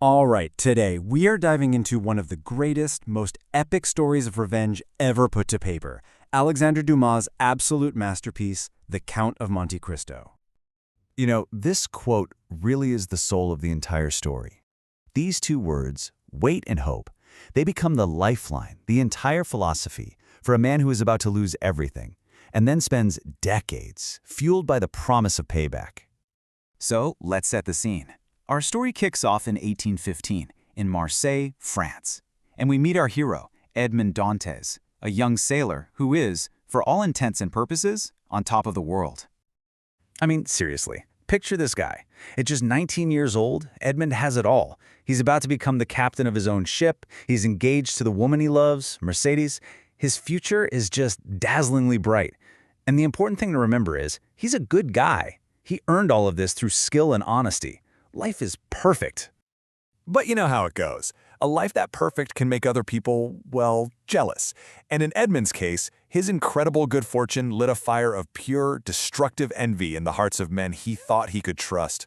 All right, today we are diving into one of the greatest, most epic stories of revenge ever put to paper, Alexandre Dumas' absolute masterpiece, The Count of Monte Cristo. This quote really is the soul of the entire story. These two words, wait and hope, they become the lifeline, the entire philosophy, for a man who is about to lose everything, and then spends decades fueled by the promise of payback. So, let's set the scene. Our story kicks off in 1815, in Marseille, France. And we meet our hero, Edmond Dantes, a young sailor who is, for all intents and purposes, on top of the world. I mean, seriously, picture this guy. At just 19 years old, Edmond has it all. He's about to become the captain of his own ship. He's engaged to the woman he loves, Mercedes. His future is just dazzlingly bright. And the important thing to remember is, he's a good guy. He earned all of this through skill and honesty. Life is perfect. But you know how it goes. A life that perfect can make other people, well, jealous. And in Edmund's case, his incredible good fortune lit a fire of pure, destructive envy in the hearts of men he thought he could trust.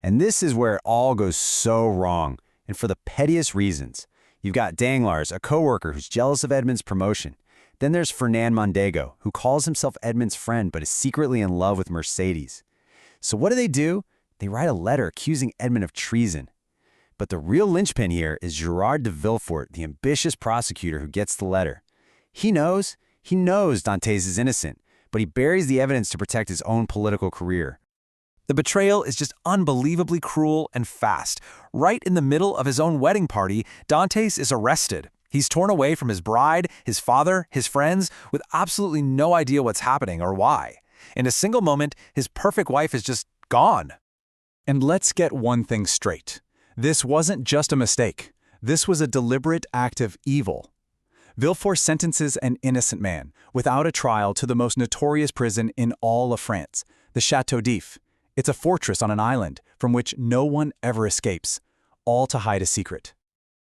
And this is where it all goes so wrong, and for the pettiest reasons. You've got Danglars, a coworker who's jealous of Edmund's promotion. Then there's Fernand Mondego, who calls himself Edmund's friend but is secretly in love with Mercedes. So what do? They write a letter accusing Edmund of treason. But the real linchpin here is Gerard de Villefort, the ambitious prosecutor who gets the letter. He knows Dantes is innocent, but he buries the evidence to protect his own political career. The betrayal is just unbelievably cruel and fast. Right in the middle of his own wedding party, Dantes is arrested. He's torn away from his bride, his father, his friends, with absolutely no idea what's happening or why. In a single moment, his perfect wife is just gone. And let's get one thing straight. This wasn't just a mistake. This was a deliberate act of evil. Villefort sentences an innocent man, without a trial, to the most notorious prison in all of France, the Château d'If. It's a fortress on an island from which no one ever escapes, all to hide a secret.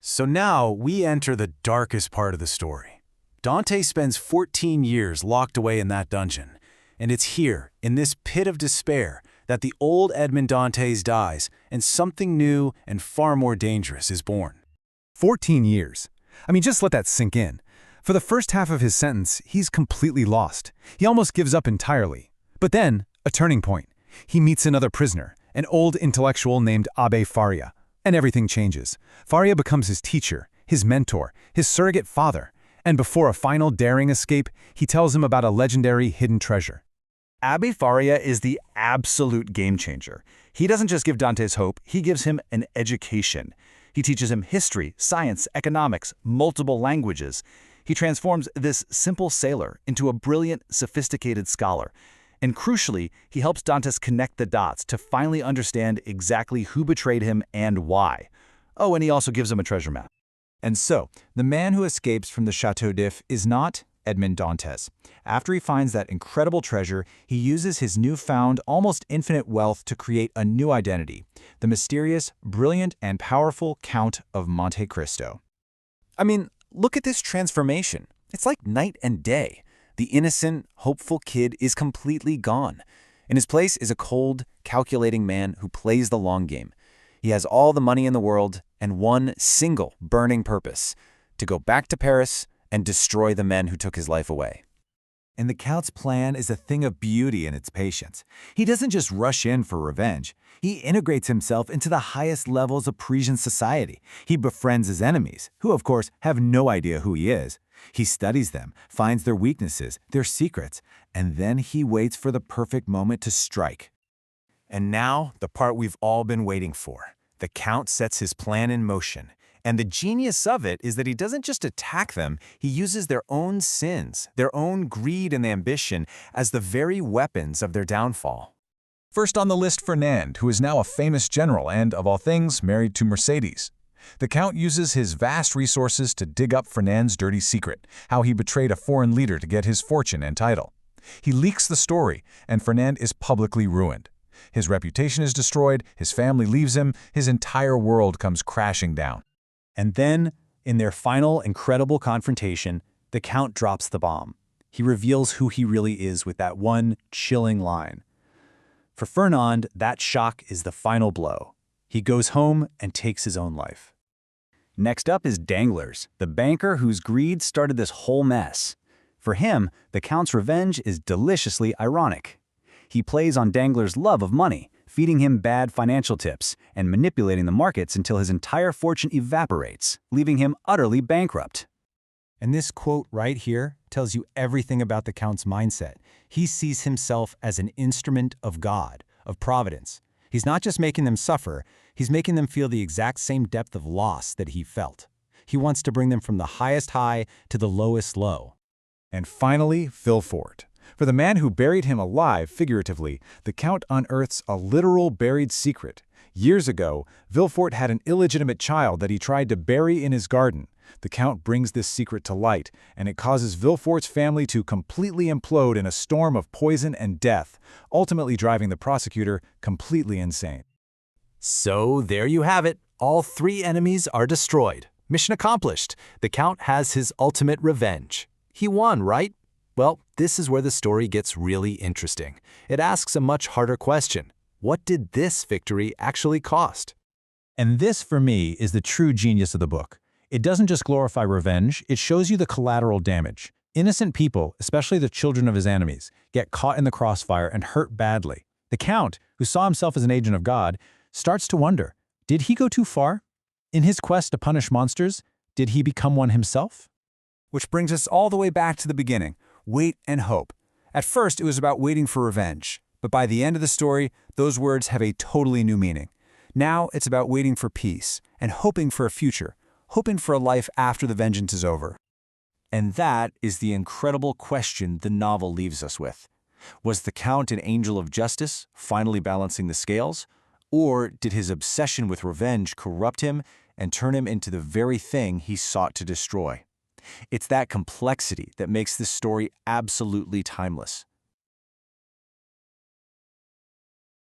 So now we enter the darkest part of the story. Dante spends 14 years locked away in that dungeon, and it's here, in this pit of despair, that the old Edmond Dantes dies and something new and far more dangerous is born. 14 years. I mean, just let that sink in. For the first half of his sentence, he's completely lost. He almost gives up entirely. But then, a turning point. He meets another prisoner, an old intellectual named Abbé Faria, and everything changes. Faria becomes his teacher, his mentor, his surrogate father, and before a final daring escape, he tells him about a legendary hidden treasure. Abbé Faria is the absolute game changer. He doesn't just give Dantes hope, he gives him an education. He teaches him history, science, economics, multiple languages. He transforms this simple sailor into a brilliant, sophisticated scholar. And crucially, he helps Dantes connect the dots to finally understand exactly who betrayed him and why. Oh, and he also gives him a treasure map. And so, the man who escapes from the Château d'If is not Edmond Dantes. After he finds that incredible treasure, he uses his newfound, almost infinite wealth to create a new identity, the mysterious, brilliant, and powerful Count of Monte Cristo. I mean, look at this transformation. It's like night and day. The innocent, hopeful kid is completely gone. In his place is a cold, calculating man who plays the long game. He has all the money in the world and one single burning purpose: to go back to Paris and destroy the men who took his life away. And the Count's plan is a thing of beauty in its patience. He doesn't just rush in for revenge. He integrates himself into the highest levels of Parisian society. He befriends his enemies, who of course have no idea who he is. He studies them, finds their weaknesses, their secrets, and then he waits for the perfect moment to strike. And now, the part we've all been waiting for. The Count sets his plan in motion. And the genius of it is that he doesn't just attack them, he uses their own sins, their own greed and ambition as the very weapons of their downfall. First on the list, Fernand, who is now a famous general and, of all things, married to Mercedes. The Count uses his vast resources to dig up Fernand's dirty secret, how he betrayed a foreign leader to get his fortune and title. He leaks the story, and Fernand is publicly ruined. His reputation is destroyed, his family leaves him, his entire world comes crashing down. And then, in their final incredible confrontation, the Count drops the bomb. He reveals who he really is with that one chilling line. For Fernand, that shock is the final blow. He goes home and takes his own life. Next up is Danglars, the banker whose greed started this whole mess. For him, the Count's revenge is deliciously ironic. He plays on Danglars' love of money, feeding him bad financial tips and manipulating the markets until his entire fortune evaporates, leaving him utterly bankrupt. And this quote right here tells you everything about the Count's mindset. He sees himself as an instrument of God, of providence. He's not just making them suffer, he's making them feel the exact same depth of loss that he felt. He wants to bring them from the highest high to the lowest low. And finally, Villefort. For the man who buried him alive, figuratively, the Count unearths a literal buried secret. Years ago, Villefort had an illegitimate child that he tried to bury in his garden. The Count brings this secret to light, and it causes Villefort's family to completely implode in a storm of poison and death, ultimately driving the prosecutor completely insane. So there you have it. All three enemies are destroyed. Mission accomplished. The Count has his ultimate revenge. He won, right? Well, this is where the story gets really interesting. It asks a much harder question. What did this victory actually cost? And this, for me, is the true genius of the book. It doesn't just glorify revenge, it shows you the collateral damage. Innocent people, especially the children of his enemies, get caught in the crossfire and hurt badly. The Count, who saw himself as an agent of God, starts to wonder, did he go too far? In his quest to punish monsters, did he become one himself? Which brings us all the way back to the beginning, wait and hope. At first, it was about waiting for revenge, but by the end of the story, those words have a totally new meaning. Now it's about waiting for peace and hoping for a future, hoping for a life after the vengeance is over. And that is the incredible question the novel leaves us with. Was the Count an angel of justice, finally balancing the scales? Or did his obsession with revenge corrupt him and turn him into the very thing he sought to destroy? It's that complexity that makes this story absolutely timeless.